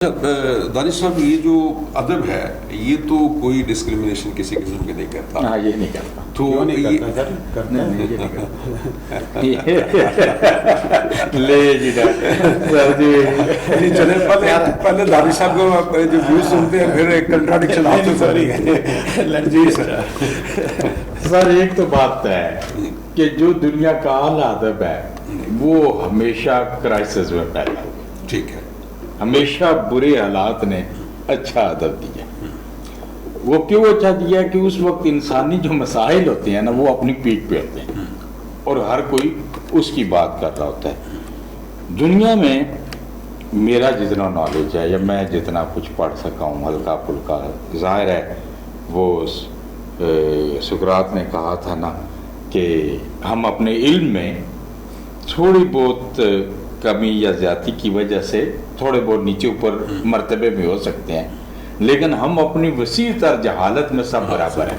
دانش صاحب یہ جو ادب ہے یہ تو کوئی ڈسکریمنیشن کسی قسم کی نہیں کرتا. ہاں یہ نہیں کرتا. تو چلے پہلے دانش صاحب کو جو ویوز سنتے ہیں پھر ایک کنٹراڈکشن آپ سے سوری ہے. جی سر ایک تو بات ہے کہ جو دنیا کا اعلیٰ ادب ہے وہ ہمیشہ کرائسس میں پیدا ہوا. ٹھیک ہے. ہمیشہ برے حالات نے اچھا ادب دیا. وہ کیوں اچھا دیا کہ اس وقت انسانی جو مسائل ہوتے ہیں نا وہ اپنی پیٹ پہ ہوتے ہیں اور ہر کوئی اس کی بات کر رہا ہوتا ہے. دنیا میں میرا جتنا نالج ہے یا میں جتنا کچھ پڑھ سکا ہوں ہلکا پھلکا ظاہر ہے وہ سقراط نے کہا تھا نا کہ ہم اپنے علم میں تھوڑی بہت کمی یا زیادتی کی وجہ سے تھوڑے بہت نیچے اوپر مرتبے میں ہو سکتے ہیں لیکن ہم اپنی وسیع تر جہالت میں سب برابر ہیں.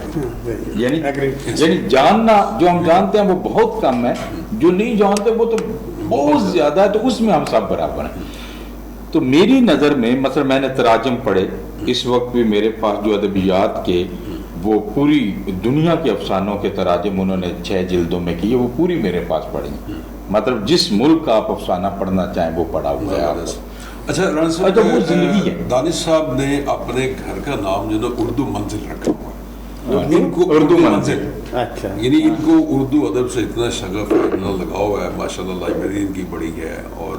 یعنی جاننا جو ہم جانتے ہیں وہ بہت کم ہے, جو نہیں جانتے وہ تو بہت زیادہ ہے, تو اس میں ہم سب برابر ہیں. تو میری نظر میں مثلا میں نے تراجم پڑھے اس وقت بھی میرے پاس جو ادبیات کے وہ پوری دنیا کے افسانوں کے تراجم انہوں نے 6 جلدوں میں کیے, وہ پوری میرے پاس پڑھی. مطلب جس ملک کا آپ افسانہ پڑھنا چاہیں وہ پڑھا ہوا ہے. اچھا رانا صاحب, وہ زندگی ہے. دانش صاحب نے اپنے گھر کا نام جو ہے اردو منزل رکھا ہوا ہے. ان کو اردو منزل, اچھا, یعنی ان کو اردو ادب سے اتنا شغف ہے, اتنا لگاؤ ہے, ماشاءاللہ لائبریری ان کی بڑی ہے اور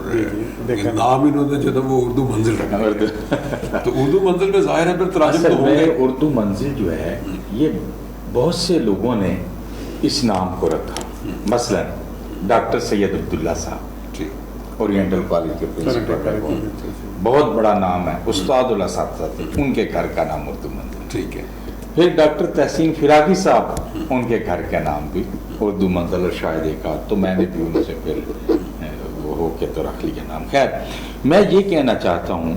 نام انہوں نے جو ہے وہ اردو منزل رکھا. تو اردو منزل میں ظاہر ہے پھر تراجم تو ہوں گے. اردو منزل جو ہے یہ بہت سے لوگوں نے اس نام کو رکھا. مثلا ڈاکٹر سید عبداللہ صاحب اورینٹل کالج کے پرنسپل, بہت بڑا نام ہے. استاد الاساتذہ تھے, ان کے گھر کا نام اردو منزل. ٹھیک ہے. پھر ڈاکٹر تحسین فراقی صاحب, ان کے گھر کا نام بھی اردو منزل, اور شاید ایک آدھ تو میں نے بھی ان سے پھر وہ ہو کے تو رکھ لیا نام. خیر میں یہ کہنا چاہتا ہوں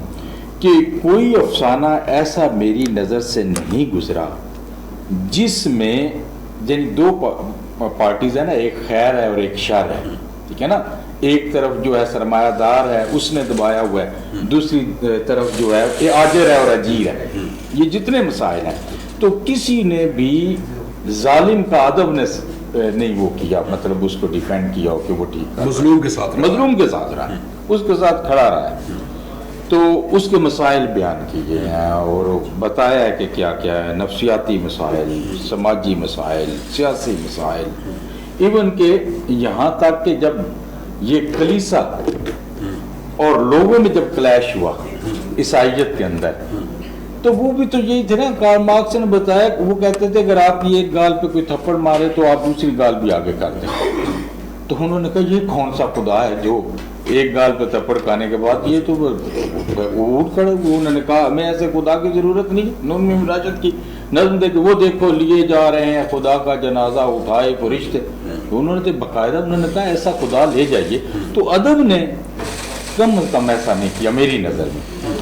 کہ کوئی افسانہ ایسا میری نظر سے نہیں گزرا جس میں یعنی 2 پارٹیز ہیں نا, ایک خیر ہے اور ایک شر ہے. ٹھیک ہے نا, ایک طرف جو ہے سرمایہ دار ہے اس نے دبایا ہوا ہے, دوسری طرف جو ہے یہ آجر ہے اور اجیر ہے. یہ جتنے مسائل ہیں تو کسی نے بھی ظالم کا ادب نے نہیں وہ کیا, مطلب اس کو ڈیفینڈ کیا ہو کہ وہ ٹھیک ہے, مظلوم کے ساتھ رہا ہے, اس کے ساتھ کھڑا رہا ہے. تو اس کے مسائل بیان کیے ہیں اور بتایا ہے کہ کیا کیا ہے, نفسیاتی مسائل, سماجی مسائل, سیاسی مسائل, ایون کہ یہاں تک کہ جب یہ کلیسا اور لوگوں میں جب کلیش ہوا عیسائیت کے اندر, تو وہ بھی تو یہی تھے نا. کارل مارکس نے بتایا, وہ کہتے تھے اگر آپ یہ ایک گال پہ کوئی تھپڑ مارے تو آپ دوسری گال بھی آگے کر دیں. تو انہوں نے کہا یہ کون سا خدا ہے جو ایک گال پہ تھپڑ کھانے کے بعد یہ تو اٹھ کھڑے. انہوں نے کہا ہمیں ایسے خدا کی ضرورت نہیں. نون میں مراجعت کی نظم دے کہ وہ دیکھو لیے جا رہے ہیں خدا کا جنازہ اٹھائے فرشتے. انہوں نے باقاعدہ انہوں نے کہا ایسا خدا لے جائیے. تو ادب نے کم از کم ایسا نہیں کیا میری نظر میں.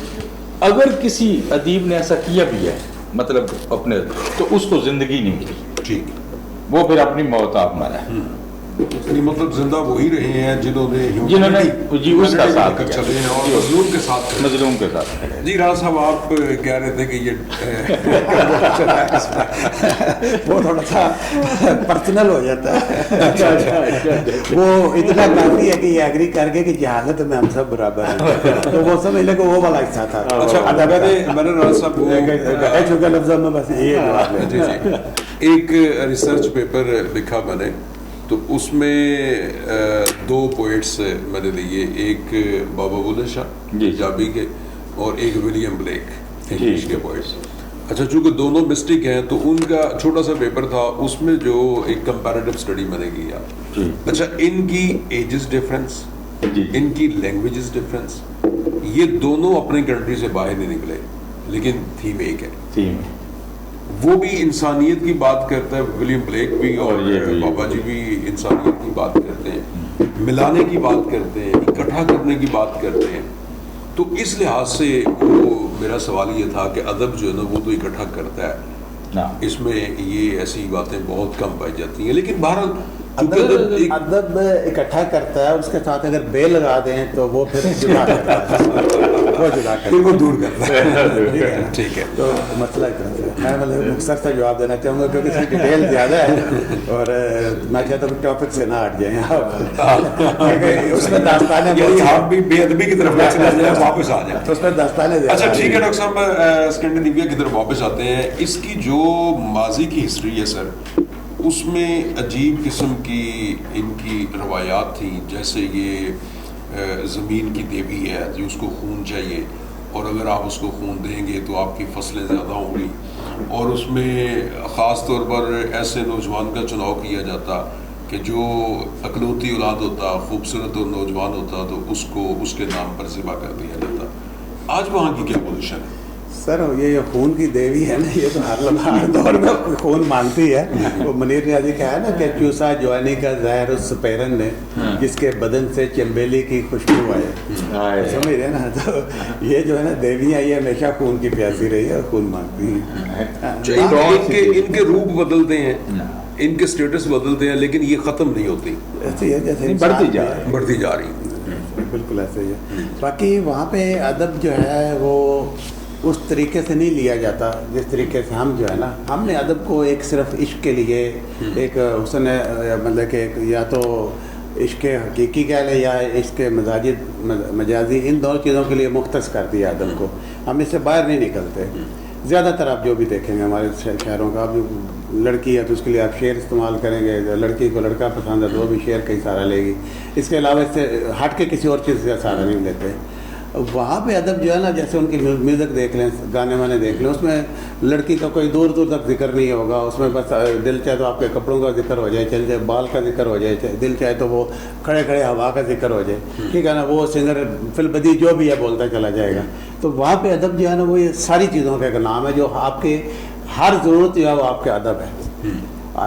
اگر کسی ادیب نے ایسا کیا بھی ہے مطلب اپنے, تو اس کو زندگی نہیں ملی. ٹھیک, وہ پھر اپنی موت آپ مرا ہے. مطلب زندہ وہی رہے ہیں جنہوں نے جی اس کا ساتھ چلے ہیں اور مظلوم کے ساتھ. جی رانا صاحب آپ کہہ رہے تھے کہ یہ وہ تھوڑا سا پرسنل ہو جاتا ہے. وہ اتنا کافی ہے کہ یہ ایگری کر کے کہ جہالت میں ہم سب برابر ہیں, تو وہ سمجھ لے کہ وہ والا حصہ تھا. اچھا میں نے رانا صاحب لفظوں میں بس یہ جواب ہے. جی جی, ایک ریسرچ پیپر لکھا میں نے, تو اس میں 2 پوئٹس میں نے لیے, ایک بابا بلے شاہ پنجابی کے اور ایک ولیم بلیک انگلش کے پوئٹس. اچھا چونکہ دونوں مسٹک ہیں تو ان کا چھوٹا سا پیپر تھا, اس میں جو ایک کمپیریٹیو اسٹڈی میں نے کیا. اچھا ان کی ایجز ڈفرینس, ان کی لینگویجز ڈفرینس, یہ دونوں اپنی کنٹری سے باہر نہیں نکلے لیکن تھیم ایک ہے. وہ بھی انسانیت کی بات کرتا ہے, ولیم بلیک بھی اور بابا جی بھی انسانیت کی بات کرتے ہیں, ملانے کی بات کرتے ہیں, اکٹھا کرنے کی بات کرتے ہیں. تو اس لحاظ سے وہ میرا سوال یہ تھا کہ ادب جو ہے نا وہ تو اکٹھا کرتا ہے, اس میں یہ ایسی باتیں بہت کم پائی جاتی ہیں. لیکن بہرحال ادب اکٹھا کرتا ہے, اس کے ساتھ اگر بے لگا دیں تو وہ پھر جدا کرتا ہے. وہ جدا کر پھر وہ دور کرتا ٹھیک ہے ہے نا؟ ٹھیک ہے تو مسئلہ اتنا سے میں مطلب مختصر سا جواب دینا چاہوں گا کیونکہ اس کی ڈیٹیل زیادہ ہے اور میں چاہتا ہوں ٹاپک سے نہ ہٹ جائیں آپ اس میں داستانیں یعنی آپ بھی بے ادبی کی طرف چلے جائیں واپس آ جائیں. اس میں داستانیں اچھا ٹھیک ہے ڈاکٹر صاحب اسکینڈینیویا کی طرف واپس آتے ہیں. اس کی جو ماضی کی ہسٹری ہے سر اس میں عجیب قسم کی ان کی روایات تھیں جیسے یہ زمین کی دیوی ہے جو اس کو خون چاہیے اور اگر آپ اس کو خون دیں گے تو آپ کی فصلیں زیادہ ہوں گی اور اس میں خاص طور پر ایسے نوجوان کا چناؤ کیا جاتا کہ جو اکلوتی اولاد ہوتا خوبصورت اور نوجوان ہوتا تو اس کو اس کے نام پر ذبح کر دیا جاتا. آج وہاں کی کیا پوزیشن ہے؟ سر یہ خون کی دیوی ہے نا یہ تو ہر دور میں خون مانگتی ہے. وہ منیر نیازی کہا ہے نا کہ چوسا جوانی کا زہر اس سپیرن نے جس کے بدن سے چنبیلی کی خوشبو آئے. سمجھ رہے نا. تو یہ جو ہے نا دیویاں یہ ہمیشہ خون کی پیاسی رہی ہے اور خون مانگتی ہیں. ان کے روپ بدلتے ہیں ان کے سٹیٹس بدلتے ہیں لیکن یہ ختم نہیں ہوتی ایسے ہے جیسے بڑھتی جا رہی. بالکل ایسے ہی ہے. باقی وہاں پہ ادب جو ہے وہ اس طریقے سے نہیں لیا جاتا جس طریقے سے ہم جو ہے نا ہم نے ادب کو ایک صرف عشق کے لیے ایک حسن مطلب کہ یا تو عشق حقیقی کہہ لیں یا عشق مجازی ان دونوں چیزوں کے لیے مختص کر دیا ادب کو. ہم اس سے باہر نہیں نکلتے. زیادہ تر آپ جو بھی دیکھیں گے ہمارے شہروں کا اب لڑکی ہے تو اس کے لیے آپ شعر استعمال کریں گے. لڑکی کو لڑکا پسند ہے تو وہ بھی شعر کا ہی سہارا لے گی. اس کے علاوہ اس سے ہٹ کے کسی اور چیز کا سہارا نہیں لیتے. وہاں پہ ادب جو ہے نا جیسے ان کی میوزک دیکھ لیں گانے وانے دیکھ لیں اس میں لڑکی کا کوئی دور دور تک ذکر نہیں ہوگا. اس میں بس دل چاہے تو آپ کے کپڑوں کا ذکر ہو جائے چل جائے بال کا ذکر ہو جائے دل چاہے تو وہ کھڑے کھڑے ہوا کا ذکر ہو جائے. ٹھیک ہے نا. وہ سنگر فی البدی جو بھی ہے بولتا چلا جائے گا. تو وہاں پہ ادب جو ہے نا وہ یہ ساری چیزوں کا ایک نام ہے جو آپ کے ہر ضرورت جو ہے وہ آپ کے ادب ہے.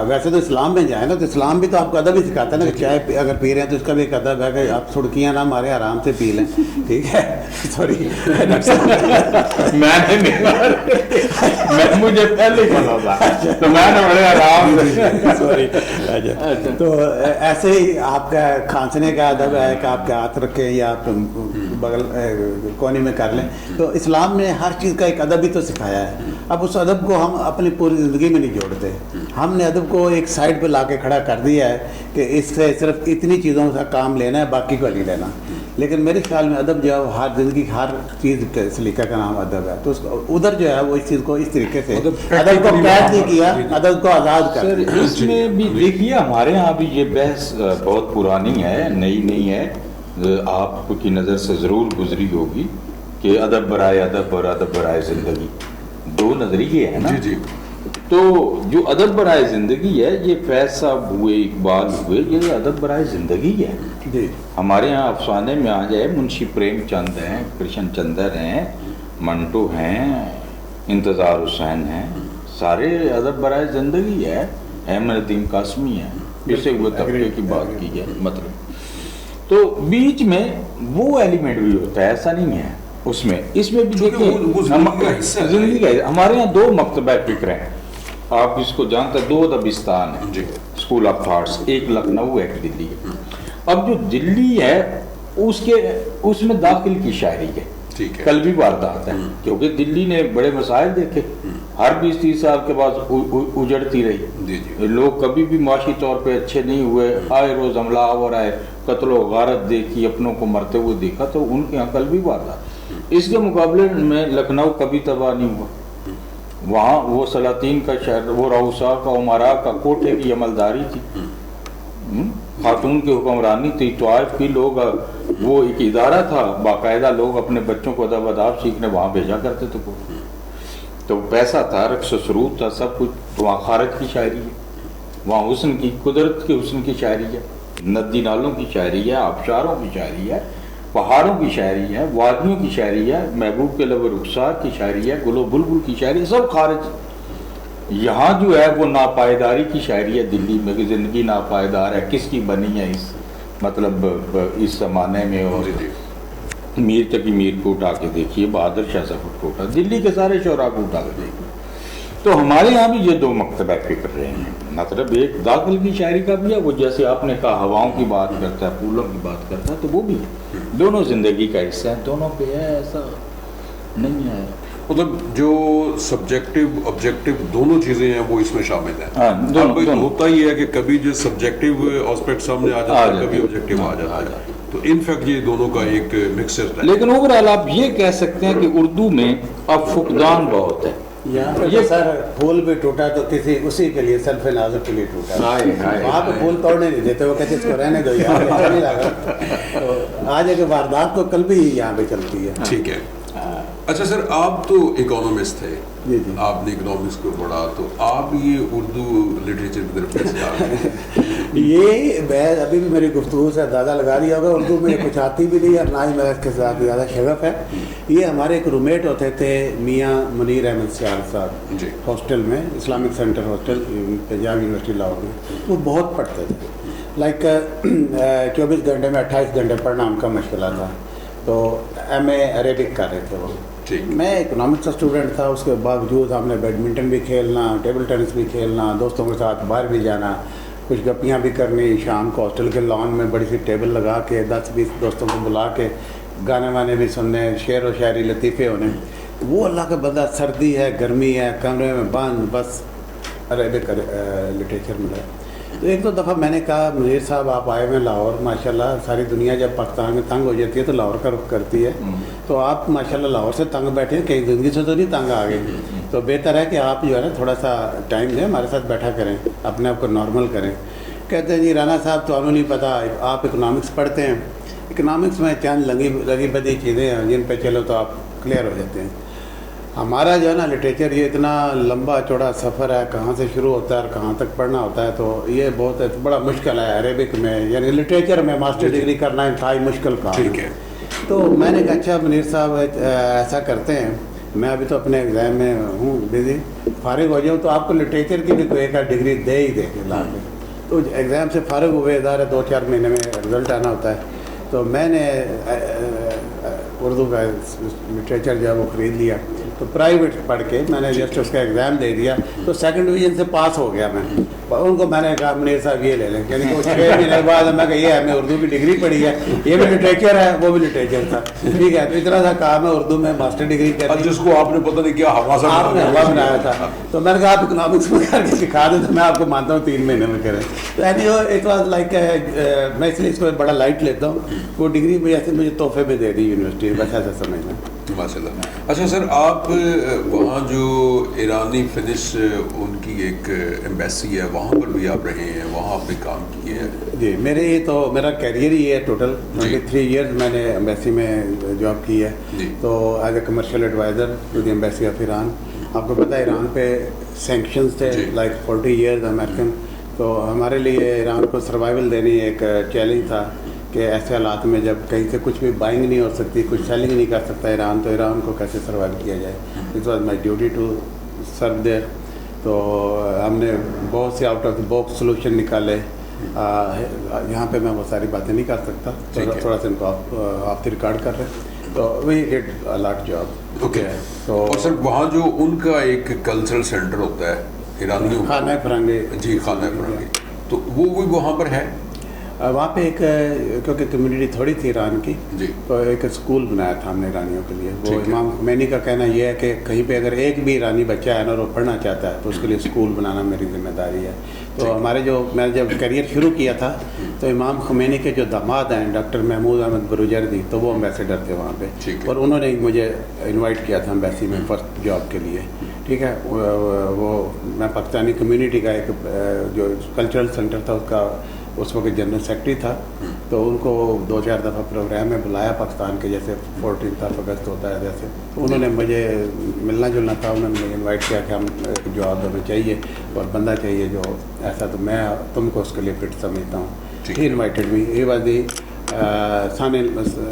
ویسے تو اسلام میں جائیں نا تو اسلام بھی تو آپ کو ادب ہی سکھاتا ہے نا کہ چائے اگر پی رہے ہیں تو اس کا بھی ایک ادب ہے کہ آپ سڑکیاں نہ مارے آرام سے پی لیں. ٹھیک ہے. سوری مجھے پہلے ہی پتا تھا تو میں نے بڑے آرام سے سوری. تو ایسے ہی آپ کا کھانسنے کا ادب ہے کہ آپ کے ہاتھ رکھیں یا آپ بغل کونے میں کر لیں. تو اسلام نے ہر چیز کا ایک ادب ہی تو سکھایا ہے. اب اس ادب کو ہم اپنی پوری زندگی میں نہیں جوڑتے. ہم نے ادب کو ایک سائڈ پہ لا کے کھڑا کر دیا ہے کہ اس سے صرف اتنی چیزوں کا کام لینا ہے باقی کو نہیں لینا. لیکن میرے خیال میں ادب جو ہے ہر زندگی ہر چیز کے سلیقہ کا نام ادب ہے. تو ادھر جو ہے وہ اس چیز کو اس طریقے سے ادب کو قید نہیں کیا ادب کو آزاد کر دیا. اس میں بھی دیکھیے ہمارے ہاں بھی یہ بحث بہت پرانی ہے نئی نہیں ہے. آپ کی نظر سے ضرور گزری ہوگی کہ ادب برائے ادب اور ادب برائے زندگی دو نظریے ہیں نا. جی. تو جو ادب برائے زندگی ہے یہ فیض صاحب ہوئے اقبال ہوئے یہ ادب برائے زندگی ہے. جی. ہمارے ہاں افسانے میں آ جائے منشی پریم چند ہیں کرشن چندر ہیں منٹو ہیں انتظار حسین ہیں سارے ادب برائے زندگی ہے. احمد ندیم قاسمی ہے پسے ہوئے طبقے کی بات کی ہے مطلب. تو بیچ میں وہ ایلیمنٹ بھی ہوتا ہے ایسا نہیں ہے اس میں. اس میں بھی دیکھیں زندگی کا ہمارے یہاں دو مکتبہ فکر ہیں. آپ اس کو جانتے ہیں 2 ادبستان ہیں اسکول آف تھاٹس. ایک لکھنؤ ایک دلی ہے. اب جو دلی ہے اس میں داخل کی شاعری ہے قلبی واردات ہے کیونکہ دلی نے بڑے مسائل دیکھے. ہر 20-30 سال کے بعد اجڑتی رہی. لوگ کبھی بھی معاشی طور پہ اچھے نہیں ہوئے. آئے روز حملہ آور آئے قتل و غارت دیکھی اپنوں کو مرتے ہوئے دیکھا تو ان کے یہاں قلبی واردات. اس کے مقابلے میں لکھنؤ کبھی تباہ نہیں ہوا. وہاں وہ سلاطین کا شہر وہ روسا کا عمرا کا کوٹے کی عملداری تھی. خاتون کی حکمرانی تھی. طائف کی لوگ وہ ایک ادارہ تھا باقاعدہ لوگ اپنے بچوں کو ادب اداب سیکھنے وہاں بھیجا کرتے تھے. تو پیسہ تھا رقص و سرود تھا سب کچھ. وہاں خارج کی شاعری ہے وہاں حسن کی قدرت کے حسن کی شاعری ہے ندی نالوں کی شاعری ہے آبشاروں کی شاعری ہے پہاڑوں کی شاعری ہے وادیوں کی شاعری ہے محبوب کے لب رخسار کی شاعری ہے گل و بلبل کی شاعری ہے سب خارج. یہاں جو ہے وہ ناپائیداری کی شاعری ہے دلی میں کہ زندگی ناپائیدار ہے کس کی بنی ہے اس مطلب اس زمانے میں. اور میر تقی میر کو اٹھا کے دیکھیے بہادر شاہ ظفر کو اٹھا دلی کے سارے شعراء کو اٹھا کے دیکھیے. تو ہمارے یہاں بھی یہ دو مکتبہ فکر رہے ہیں. مطلب ایک داخل کی شاعری کا بھی ہے، وہ جیسے آپ نے کہا ہواؤں کی بات کرتا ہے، پھولوں کی بات کرتا ہے، تو وہ بھی ہے. دونوں زندگی کا حصہ ہے، دونوں پہ ہے، ایسا نہیں ہے. مطلب جو سبجیکٹو آبجیکٹو دونوں چیزیں ہیں وہ اس میں شامل ہیں. ہاں، دونوں ہوتا ہی ہے کہ کبھی جو سبجیکٹو آسپیکٹ سامنے آ جاتا ہے، کبھی آبجیکٹو آ جاتا ہے. تو انفیکٹ یہ دونوں کا ایک مکسر ہے. لیکن اوورآل آپ یہ کہہ سکتے ہیں کہ اردو میں اب فقدان بہت ہے. یہاں پہ یہ سر پھول بھی ٹوٹا تو کسی اسی کے لیے سلف نازک کے لیے ٹوٹا. وہاں پہ پھول توڑنے نہیں دیتے، وہ کہتے اس کو رہنے دو، یہاں پہ چلنے لگا. تو آج اگر واردات تو کل بھی یہاں پہ چلتی ہے. ٹھیک ہے. اچھا سر، آپ تو اکانومسٹ تھے، جی جی، آپ نے اکنامکس کو پڑھا، تو آپ یہ اردو لٹریچر کی طرف کیسے آ گئے؟ یہ میں ابھی بھی میری گفتگو سے اندازہ لگا لیا ہوگا، اردو میں کچھ آتی بھی نہیں اور نہ ہی میرا اس کے ساتھ زیادہ شغف ہے. یہ ہمارے ایک رومیٹ ہوتے تھے میاں منیر احمد سیال صاحب، جی، ہاسٹل میں، Islamic centre hostel Punjab university Lahore میں. وہ بہت پڑھتے تھے، لائک 24 گھنٹے میں 28 گھنٹے پڑھنا ان کا مشغلہ تھا. تو ایم اے عربک کر رہے تھے وہ. میں اکنامکس کا اسٹوڈنٹ تھا، اس کے باوجود ہم نے بیڈمنٹن بھی کھیلنا، ٹیبل ٹینس بھی کھیلنا، دوستوں کے ساتھ باہر بھی جانا، کچھ گپیاں بھی کرنی. شام کو ہاسٹل کے لان میں بڑی سی ٹیبل لگا کے 10-20 دوستوں کو بلا کے گانے وانے بھی سننے، شعر و شاعری لطیفے ہونے. وہ اللہ کا بندہ، سردی ہے، گرمی ہے، کمرے میں بند، بس عربک لٹریچر ملا. تو ایک دو دفعہ میں نے کہا منیر صاحب آپ آئے ہوئے لاہور، ماشاءاللہ ساری دنیا جب پاکستان میں تنگ ہو جاتی ہے تو لاہور کا رخ کرتی ہے. تو آپ ماشاءاللہ لاہور سے تنگ بیٹھے ہیں، کہیں زندگی سے تو نہیں تنگ آ گئے. تو بہتر ہے کہ آپ جو ہے نا تھوڑا سا ٹائم دیں، ہمارے ساتھ بیٹھا کریں، اپنے آپ کو نارمل کریں. کہتے ہیں جی رانا صاحب تو ہمیں نہیں پتہ، آپ اکنامکس پڑھتے ہیں، اکنامکس میں چند لگی بدی چیزیں ہیں جن پہ چلو تو آپ کلیئر ہو جاتے ہیں. ہمارا جو ہے نا لٹریچر یہ اتنا لمبا چوڑا سفر ہے، کہاں سے شروع ہوتا ہے اور کہاں تک پڑھنا ہوتا ہے. تو یہ بہت بڑا مشکل ہے عربک میں، یعنی لٹریچر میں ماسٹر ڈگری کرنا انتہائی مشکل کام. ٹھیک ہے. تو میں نے کہا اچھا منیر صاحب ایسا کرتے ہیں، میں ابھی تو اپنے ایگزام میں ہوں بزی، فارغ ہو جاؤں تو آپ کو لٹریچر کی بھی کوئی ایک ڈگری دے ہی دے کے لا کے. تو ایگزام سے فارغ ہوئے، ادارے 2-4 مہینے میں رزلٹ آنا ہوتا ہے. تو میں نے اردو کا لٹریچر جو ہے وہ خرید لیا. تو پرائیویٹ پڑھ کے میں نے جسٹ اس کا ایگزام دے دیا، تو 2nd ڈویژن سے پاس ہو گیا. میں ان کو میں نے کہا منیر صاحب یہ لے لیں، یعنی کہ 6 مہینے بعد میں کہا یہ ہے، میں اردو کی ڈگری پڑھی ہے، یہ بھی لٹریچر ہے، وہ بھی لٹریچر تھا. ٹھیک ہے. تو اتنا سا کام ہے اردو میں، ماسٹر ڈگری کر جس کو آپ نے پتہ نہیں کیا آپ نے ہوا بنایا تھا. تو میں نے کہا آپ اکنامکس میں کر کے سکھا دیں، تو میں آپ کو مانتا ہوں 3 مہینے میں کریں. تو اینی اٹ واز لائک میں اس لیے اس کو بڑا لائٹ لیتا ہوں. وہ ڈگری مجھے تحفے میں دے دی یونیورسٹی، بس ایسا سمجھنا. ماشاء اللہ. اچھا سر، آپ وہاں جو ایرانی فنش ان کی ایک ایمبیسی ہے، وہاں پر بھی آپ رہے ہیں، وہاں آپ نے کام کیے ہیں؟ جی، میرا کیریئر ہی ہے ٹوٹل 23 ایئرز میں نے ایمبیسی میں جاب کی ہے. تو is a commercial adviser to the embassy of Iran. آپ کو پتہ ہے ایران پہ سینکشنز تھے لائک 40 ایئرز امریکن. تو ہمارے لیے ایران کو سروائیول دینی ایک چیلنج تھا کہ ایسے حالات میں جب کہیں سے کچھ بھی بائنگ نہیں ہو سکتی، کچھ سیلنگ نہیں کر سکتا ایران، تو ایران کو کیسے سروائیو کیا جائے. It was my duty to serve there. تو ہم نے بہت سے out of the box solution نکالے. یہاں پہ میں وہ ساری باتیں نہیں کر سکتا، تھوڑا سا ان کو آپ سے ریکارڈ کر رہے ہیں. تو we did a lot job. Okay. اور سر وہاں جو ان کا ایک کلچرل سینٹر ہوتا ہے ایرانیوں، خانہ فرنگی. جی، خانہ فرنگی، تو وہ بھی وہاں پر ہے. وہاں پہ ایک کیونکہ کمیونٹی تھوڑی تھی ایران کی، تو ایک اسکول بنایا تھا ہم نے ایرانیوں کے لیے. وہ امام خمینی کا کہنا یہ ہے کہ کہیں پہ اگر ایک بھی ایرانی بچہ ہے نا اور وہ پڑھنا چاہتا ہے تو اس کے لیے اسکول بنانا میری ذمہ داری ہے. تو ہمارے میں جب کیریئر شروع کیا تھا تو امام خمینی کے جو داماد ہیں ڈاکٹر محمود احمد بروجردی، تو وہ امبیسیڈر تھے وہاں پہ، اور انہوں نے مجھے انوائٹ کیا تھا امبیسی میں فرسٹ جاب کے لیے. ٹھیک ہے. وہ میں پاکستانی کمیونٹی کا ایک جو کلچرل سینٹر تھا اس کا اس وقت جنرل سیکرٹری تھا. تو ان کو 2-4 دفعہ پروگرام میں بلایا پاکستان کے، جیسے 14 اگست ہوتا ہے جیسے. انہوں نے مجھے ملنا جلنا تھا، انہوں نے مجھے انوائٹ کیا کہ ہم جواب ہمیں چاہیے اور بندہ چاہیے جو ایسا، تو میں تم کو اس کے لیے فٹ سمجھتا ہوں. He invited me. He was the son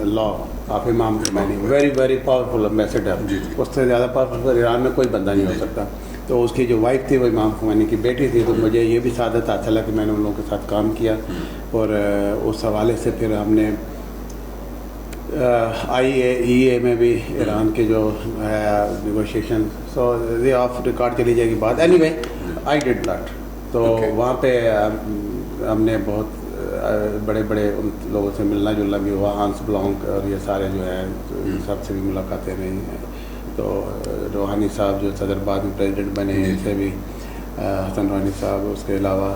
law of Imam Khomeini, very very powerful ambassador. اس سے زیادہ پاورفل ایران میں کوئی بندہ نہیں ہو سکتا. تو اس کی جو وائف تھی وہ امام خمینی کی بیٹی تھی. تو مجھے یہ بھی سعادت حاصل ہے کہ میں نے ان لوگوں کے ساتھ کام کیا. اور اس حوالے سے پھر ہم نے IAEA میں بھی ایران کے جو نیگوشیشن سو یہ آف ریکارڈ چلی جائے گی بات. Any way I did that. تو وہاں پہ ہم نے بہت بڑے بڑے ان لوگوں سے ملنا جلنا بھی ہوا. ہانس بلانک اور یہ سارے جو ہیں سب سے بھی ملاقاتیں رہی ہیں. تو روحانی صاحب جو صدر بعد میں پریزیڈنٹ بنے ان سے بھی, حسن روحانی صاحب. اس کے علاوہ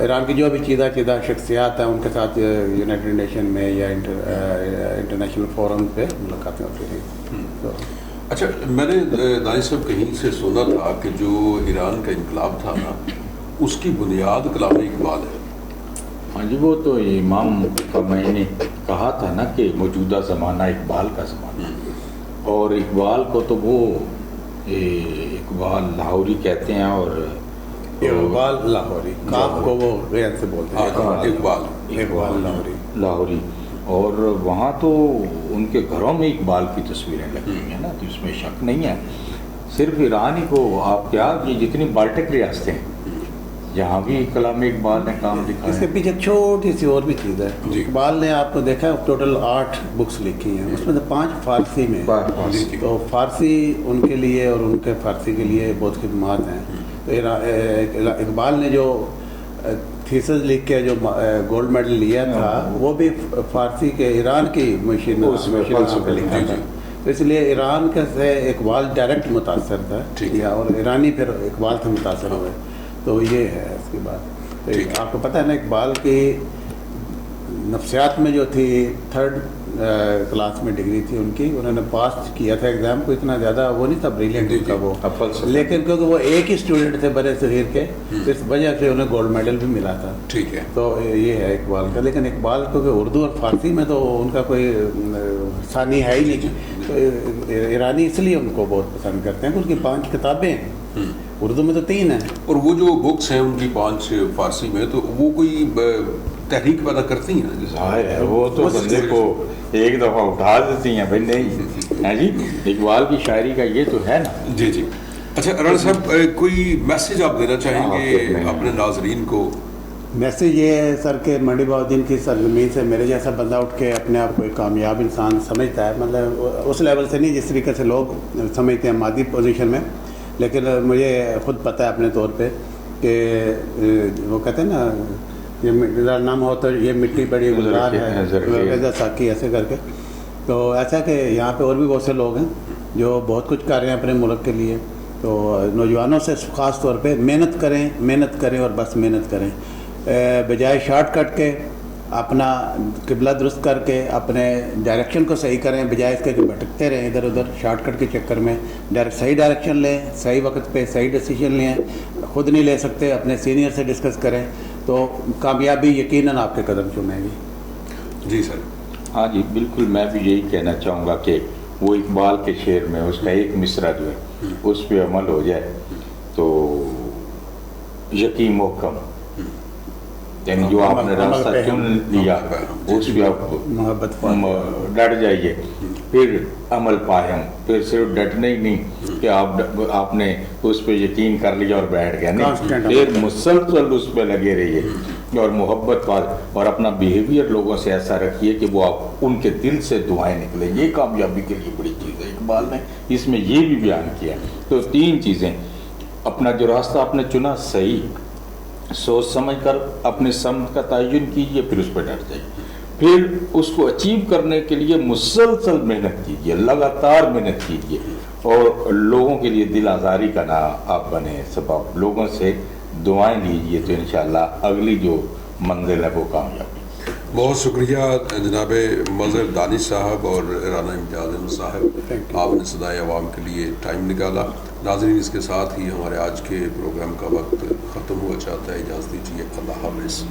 ایران کی جو بھی چیدہ شخصیات ہیں ان کے ساتھ یونائٹڈ نیشن میں یا انٹرنیشنل فورم پہ ملاقاتیں ہوتی رہی. تو اچھا, میں نے دانش صاحب کہیں سے سنا تھا کہ جو ایران کا انقلاب تھا نا اس کی بنیاد کلام اقبال ہے. ہاں جی, وہ تو امام کا میں نے کہا تھا نا کہ موجودہ زمانہ اقبال کا زمانہ, اور اقبال کو تو وہ اقبال لاہوری کہتے ہیں, اور اقبال لاہوری, کاف کو وہ غیر سے بولتے ہیں اقبال لاہوری. اور وہاں تو ان کے گھروں میں اقبال کی تصویریں لگی ہیں نا, تو اس میں شک نہیں ہے. صرف ایران ہی کو آپ کیا, یہ جتنی بالٹک ریاستیں ہیں جہاں بھی کلام اقبال نے کام لکھا ہے. اس کے پیچھے چھوٹی سی اور بھی چیز ہے. اقبال نے آپ کو دیکھا ہے ٹوٹل 8 بکس لکھی ہیں, اس میں سے 5 فارسی میں. تو فارسی ان کے لیے اور ان کے فارسی کے لیے بہت خدمات ہیں. تو اقبال نے جو تھیسس لکھ کے جو گولڈ میڈل لیا تھا وہ بھی فارسی کے ایران کی مشین پہ لکھا تھا. تو اس لیے ایران کے سے اقبال ڈائریکٹ متاثر تھا, اور ایرانی پھر اقبال سے متاثر ہوئے. تو یہ ہے اس کی بات. آپ کو پتہ ہے نا اقبال کی نفسیات میں جو تھی 3rd کلاس میں ڈگری تھی ان کی, انہوں نے پاس کیا تھا ایگزام کو, اتنا زیادہ وہ نہیں تھا بریلینٹ ان کا وہ, لیکن کیونکہ وہ ایک ہی اسٹوڈنٹ تھے برے صغیر کے, اس وجہ سے انہیں گولڈ میڈل بھی ملا تھا. ٹھیک ہے. تو یہ ہے اقبال کا. لیکن اقبال کیونکہ اردو اور فارسی میں تو ان کا کوئی ثانی ہے ہی نہیں, تو ایرانی اس لیے ان کو بہت پسند کرتے ہیں کہ ان کی 5 کتابیں ہیں, اردو میں تو 3 ہیں. اور وہ جو بکس ہیں ان کی 5 فارسی میں, تو وہ کوئی تحریک پیدا کرتی ہیں. ظاہر ہے وہ تو بندے کو ایک دفعہ اٹھا دیتی ہیں بھائی. نہیں ہے جی, اقبال کی شاعری کا یہ تو ہے نا. جی جی. اچھا رانا صاحب, کوئی میسیج آپ دینا چاہیں گے اپنے ناظرین کو؟ میسیج یہ ہے سر کہ منڈی بہاؤدین کی سرزمین سے میرے جیسا بندہ اٹھ کے اپنے آپ کو ایک کامیاب انسان سمجھتا ہے. مطلب اس لیول سے نہیں جس طریقے سے لوگ سمجھتے ہیں مادی پوزیشن میں, لیکن مجھے خود پتہ ہے اپنے طور پہ کہ وہ کہتے ہیں نا یہ میرا نام ہو تو یہ مٹی بڑی گلزار ہے ساکی ایسے کر کے. تو ایسا کہ یہاں پہ اور بھی بہت سے لوگ ہیں جو بہت کچھ کر رہے ہیں اپنے ملک کے لیے. تو نوجوانوں سے خاص طور پہ محنت کریں اور بس محنت کریں, بجائے شارٹ کٹ کے اپنا قبلہ درست کر کے اپنے ڈائریکشن کو صحیح کریں, بجائے اس کے کہ بھٹکتے رہیں ادھر ادھر شارٹ کٹ کے چکر میں. صحیح ڈائریکشن لیں, صحیح وقت پہ صحیح ڈیسیجن لیں. خود نہیں لے سکتے, اپنے سینئر سے ڈسکس کریں, تو کامیابی یقیناً آپ کے قدم چومے گی. جی سر. ہاں جی بالکل, میں بھی یہی کہنا چاہوں گا کہ وہ اقبال کے شعر میں اس کا ایک مصرع جو ہے اس پہ عمل ہو جائے تو یقین محکم, یعنی جو آپ نے راستہ چن لیا اس پہ آپ محبت ڈٹ جائیے, پھر عمل پائم. پھر صرف ڈٹنے ہی نہیں کہ آپ نے اس پہ یقین کر لیا اور بیٹھ گیا, نہیں, پھر مسلسل اس پہ لگے رہیے اور محبت اور اپنا بیہیویئر لوگوں سے ایسا رکھیے کہ وہ آپ ان کے دل سے دعائیں نکلیں. یہ کامیابی کے لیے بڑی چیز ہے. اقبال نے اس میں یہ بھی بیان کیا. تو 3 چیزیں, اپنا جو راستہ آپ نے چنا صحیح سوچ سمجھ کر اپنے سمت کا تعین کیجئے, پھر اس پہ ڈٹ جائیے. پھر اس کو اچیو کرنے کے لیے مسلسل محنت کیجئے, لگاتار محنت کیجئے, اور لوگوں کے لیے دل آزاری کا نہ آپ بنے سبب. لوگوں سے دعائیں لیجئے تو انشاءاللہ اگلی جو منزل ہے وہ کامیابی. بہت شکریہ جناب مظہر دانش صاحب اور رانا امتیاز احمد صاحب, آپ نے صدائے عوام کے لیے ٹائم نکالا. ناظرین, اس کے ساتھ ہی ہمارے آج کے پروگرام کا وقت ختم ہوا چاہتا ہے. اجازت دیجیے, اللہ حافظ.